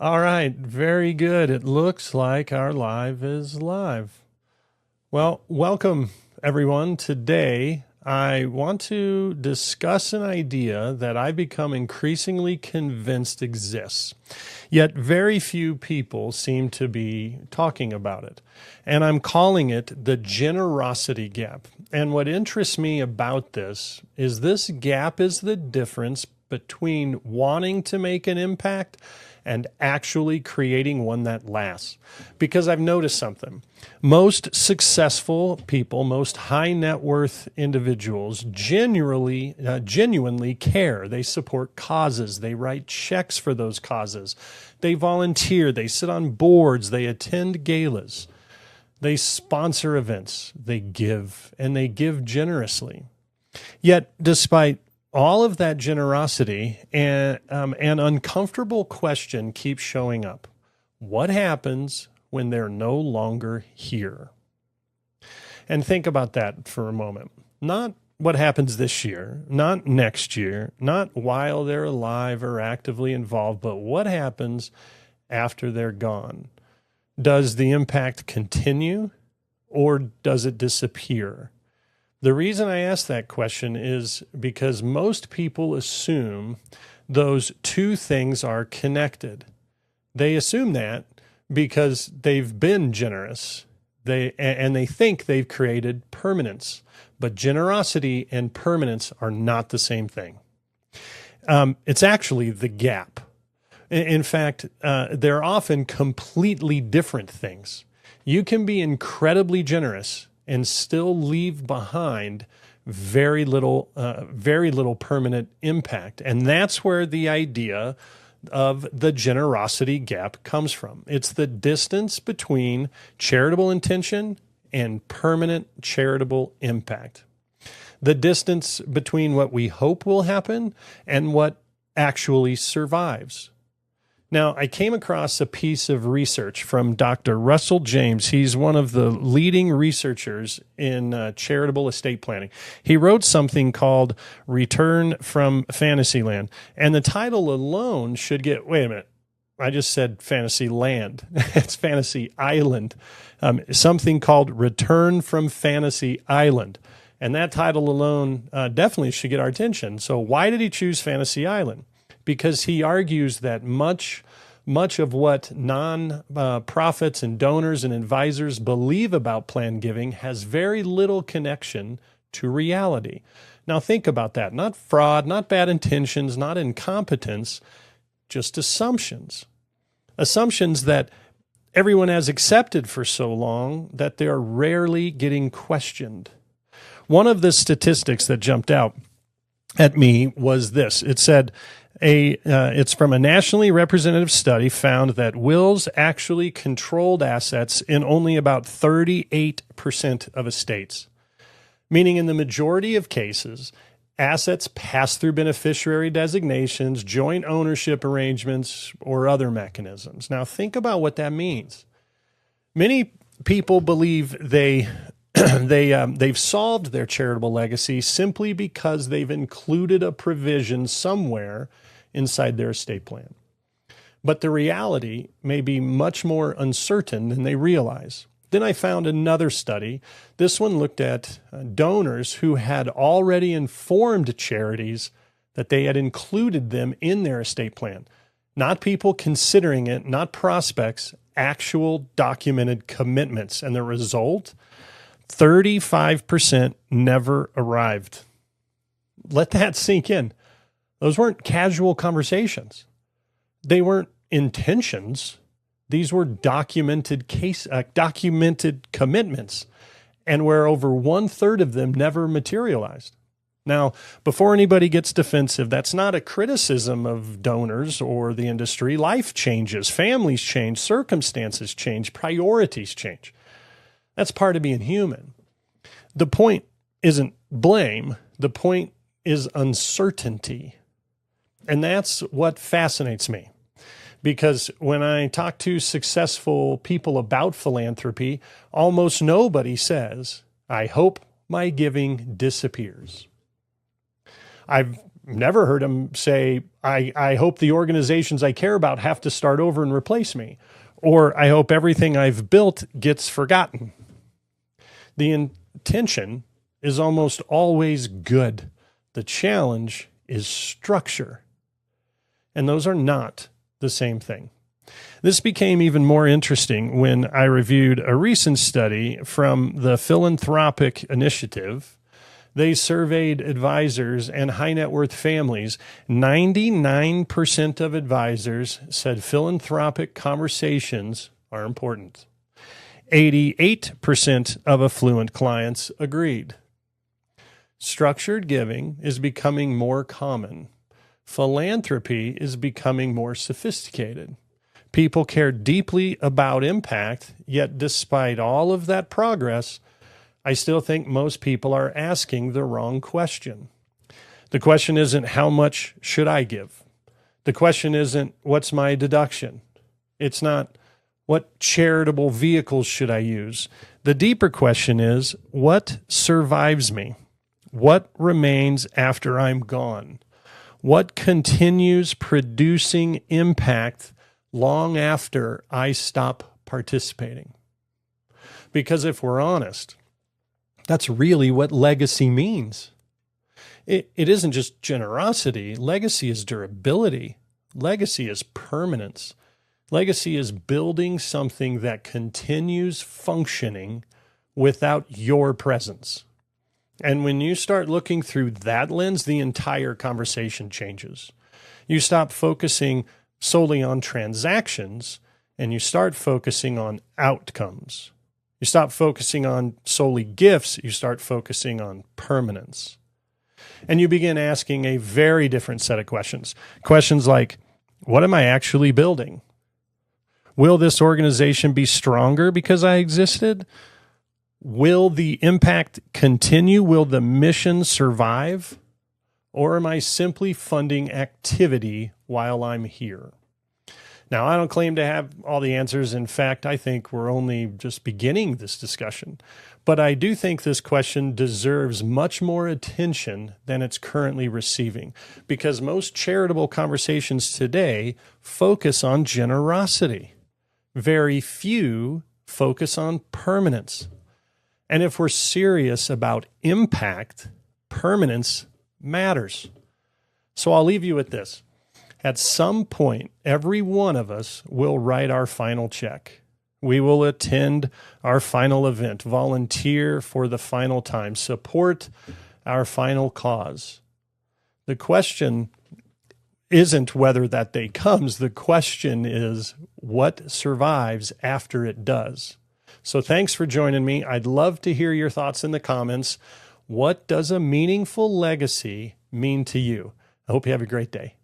All right, very good. It looks like our live is live. Well, welcome everyone. Today, I want to discuss an idea that I've become increasingly convinced exists, yet very few people seem to be talking about it. And I'm calling it the generosity gap. And what interests me about this gap is the difference between wanting to make an impact and actually creating one that lasts. Because I've noticed something. Most successful people, most high net worth individuals genuinely care. They support causes. They write checks for those causes. They volunteer. They sit on boards. They attend galas. They sponsor events. They give, and they give generously. Yet, despite all of that generosity, and an uncomfortable question keeps showing up. What happens when they're no longer here? And think about that for a moment. Not what happens this year, not next year, not while they're alive or actively involved, but what happens after they're gone? Does the impact continue or does it disappear? The reason I ask that question is because most people assume those two things are connected. They assume that because they've been generous, they think they've created permanence. But generosity and permanence are not the same thing. It's actually the gap. In fact, they're often completely different things. You can be incredibly generous and still leave behind very little permanent impact. And that's where the idea of the generosity gap comes from. It's the distance between charitable intention and permanent charitable impact. The distance between what we hope will happen and what actually survives. Now, I came across a piece of research from Dr. Russell James. He's one of the leading researchers in charitable estate planning. He wrote something called Return from Fantasyland. And the title alone should get, wait a minute, I just said Fantasy Land. It's Fantasy Island. Something called Return from Fantasy Island. And that title alone definitely should get our attention. So why did he choose Fantasy Island? Because he argues that much of what non-profits and donors and advisors believe about planned giving has very little connection to reality. Now think about that. Not fraud, not bad intentions, not incompetence, just assumptions. Assumptions that everyone has accepted for so long that they're rarely getting questioned. One of the statistics that jumped out at me was this. It said, it's from a nationally representative study found that wills actually controlled assets in only about 38% of estates, meaning in the majority of cases, assets pass through beneficiary designations, joint ownership arrangements, or other mechanisms. Now, think about what that means. Many people believe they've solved their charitable legacy simply because they've included a provision somewhere inside their estate plan. But the reality may be much more uncertain than they realize. Then I found another study. This one looked at donors who had already informed charities that they had included them in their estate plan. Not people considering it, not prospects, actual documented commitments. And the result, 35% never arrived. Let that sink in. Those weren't casual conversations. They weren't intentions. These were documented commitments, and where over 1/3 of them never materialized. Now, before anybody gets defensive, that's not a criticism of donors or the industry. Life changes, families change, circumstances change, priorities change. That's part of being human. The point isn't blame. The point is uncertainty. And that's what fascinates me. Because when I talk to successful people about philanthropy, almost nobody says, I hope my giving disappears. I've never heard him say, I hope the organizations I care about have to start over and replace me, or I hope everything I've built gets forgotten. The intention is almost always good. The challenge is structure. And those are not the same thing. This became even more interesting when I reviewed a recent study from the Philanthropic Initiative. They surveyed advisors and high net worth families. 99% of advisors said philanthropic conversations are important. 88% of affluent clients agreed. Structured giving is becoming more common. Philanthropy is becoming more sophisticated. People care deeply about impact, yet despite all of that progress, I still think most people are asking the wrong question. The question isn't how much should I give? The question isn't what's my deduction? It's not what charitable vehicles should I use? The deeper question is what survives me? What remains after I'm gone? What continues producing impact long after I stop participating? Because if we're honest, that's really what legacy means. It isn't just generosity. Legacy is durability. Legacy is permanence. Legacy is building something that continues functioning without your presence. And when you start looking through that lens, the entire conversation changes. You stop focusing solely on transactions and you start focusing on outcomes. You stop focusing on solely gifts, you start focusing on permanence. And you begin asking a very different set of questions. Questions like, what am I actually building? Will this organization be stronger because I existed? Will the impact continue? Will the mission survive? Or am I simply funding activity while I'm here? Now, I don't claim to have all the answers. In fact, I think we're only just beginning this discussion. But I do think this question deserves much more attention than it's currently receiving, because most charitable conversations today focus on generosity. Very few focus on permanence. And if we're serious about impact, permanence matters. So I'll leave you with this. At some point, every one of us will write our final check. We will attend our final event, volunteer for the final time, support our final cause. The question isn't whether that day comes. The question is what survives after it does. So thanks for joining me. I'd love to hear your thoughts in the comments. What does a meaningful legacy mean to you? I hope you have a great day.